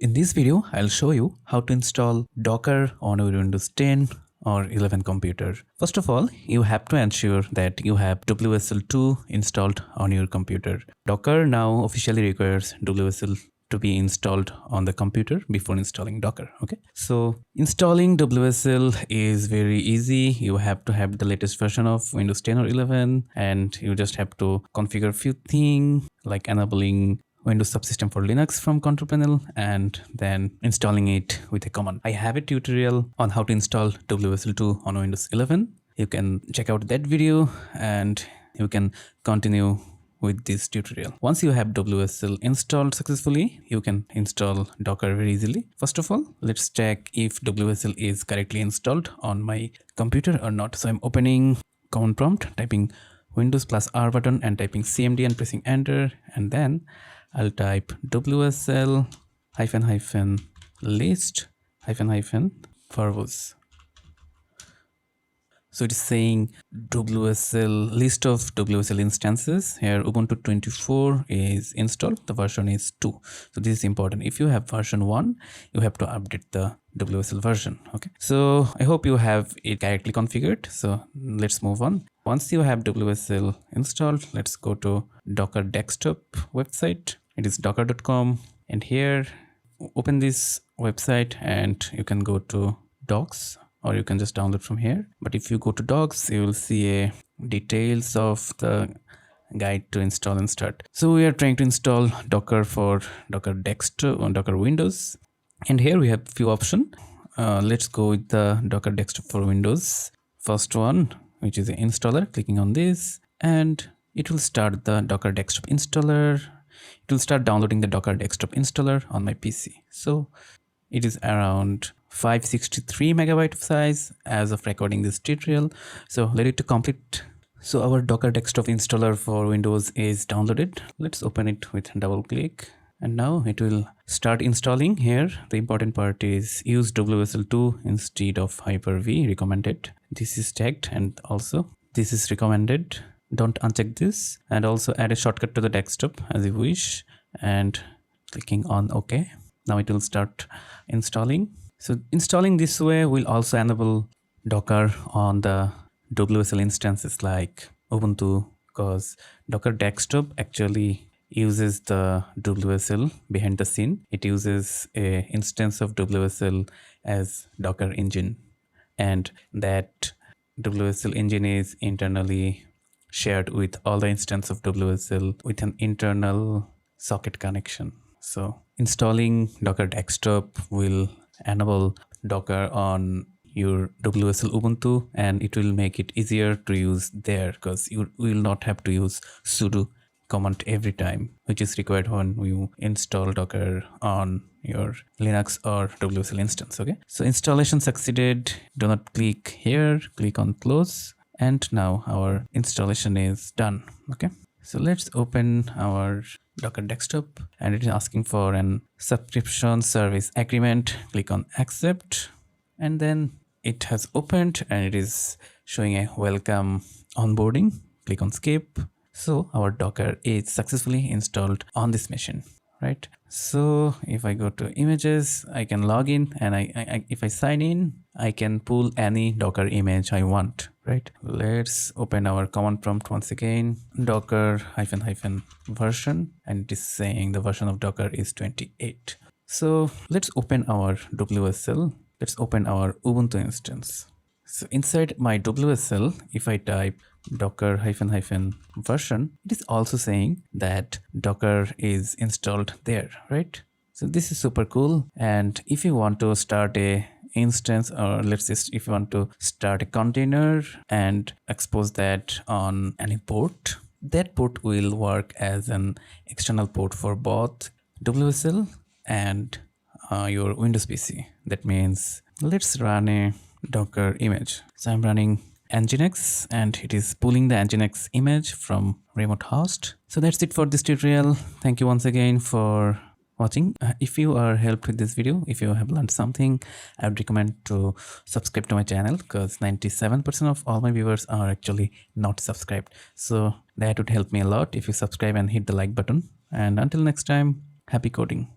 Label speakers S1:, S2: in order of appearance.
S1: In this video, I'll show you how to install Docker on your Windows 10 or 11 computer. First of all, you have to ensure that you have WSL2 installed on your computer. Docker now officially requires WSL to be installed on the computer before installing Docker. Okay, so installing WSL is very easy. You have to have the latest version of Windows 10 or 11, and you just have to configure a few things like enabling Windows subsystem for Linux from control panel and then installing it with a command. I have a tutorial on how to install WSL2 on Windows 11. You can check out that video and you can continue with this tutorial. Once you have WSL installed successfully, you can install Docker very easily. First of all, let's check if WSL is correctly installed on my computer or not. So I'm opening command prompt, typing Windows plus R button and typing CMD and pressing enter, and then I'll type WSL list purpose. So it is saying WSL list of WSL instances. Here Ubuntu 24 is installed. The version is 2. So this is important. If you have version 1, you have to update the WSL version. Okay. So I hope you have it correctly configured. So let's move on. Once you have WSL installed, let's go to Docker desktop website. It is docker.com, and here open this website and you can go to docs, or you can just download from here. But if you go to docs, you will see details of the guide to install and start. So we are trying to install Docker for Docker desktop on Docker Windows, and here we have few options. Let's go with the Docker desktop for Windows. First one, which is the installer. Clicking on this, and it will start the Docker desktop installer. It will start downloading the Docker desktop installer on my PC. So it is around 563 megabyte of size as of recording this tutorial. So let it to complete. So our Docker desktop installer for Windows is downloaded. Let's open it with double click, and now it will start installing. Here the important part is use WSL2 instead of Hyper-V recommended. This is tagged, and also this is recommended. Don't uncheck this, and also add a shortcut to the desktop as you wish, and clicking on OK. Now it will start installing. So installing this way will also enable Docker on the WSL instances like Ubuntu, because Docker desktop actually uses the WSL behind the scene. It uses a instance of WSL as Docker engine, and that WSL engine is internally shared with all the instances of WSL with an internal socket connection. So installing Docker desktop will enable Docker on your WSL Ubuntu, and it will make it easier to use there, because you will not have to use sudo command every time, which is required when you install Docker on your Linux or WSL instance. Okay, so installation succeeded. Do not click here, click on close, and now our installation is done. Okay, so let's open our Docker desktop, and it is asking for an subscription service agreement. Click on accept, and then it has opened and it is showing a welcome onboarding. Click on skip. So our Docker is successfully installed on this machine, right? So if I go to images, I can log in, and if I sign in, I can pull any Docker image I want, right? Let's open our command prompt once again, Docker version, and it is saying the version of Docker is 28. So let's open our WSL. Let's open our Ubuntu instance. So inside my WSL, if I type Docker version, it is also saying that Docker is installed there, right? So this is super cool. And if you want to start a instance, or let's say if you want to start a container and expose that on any port, that port will work as an external port for both WSL and your Windows PC. That means let's run a Docker image. So I'm running Nginx, and it is pulling the Nginx image from remote host. So that's it for this tutorial. Thank you once again for watching. If you are helped with this video, if you have learned something, I would recommend to subscribe to my channel, because 97% of all my viewers are actually not subscribed. So that would help me a lot if you subscribe and hit the like button. And until next time, happy coding.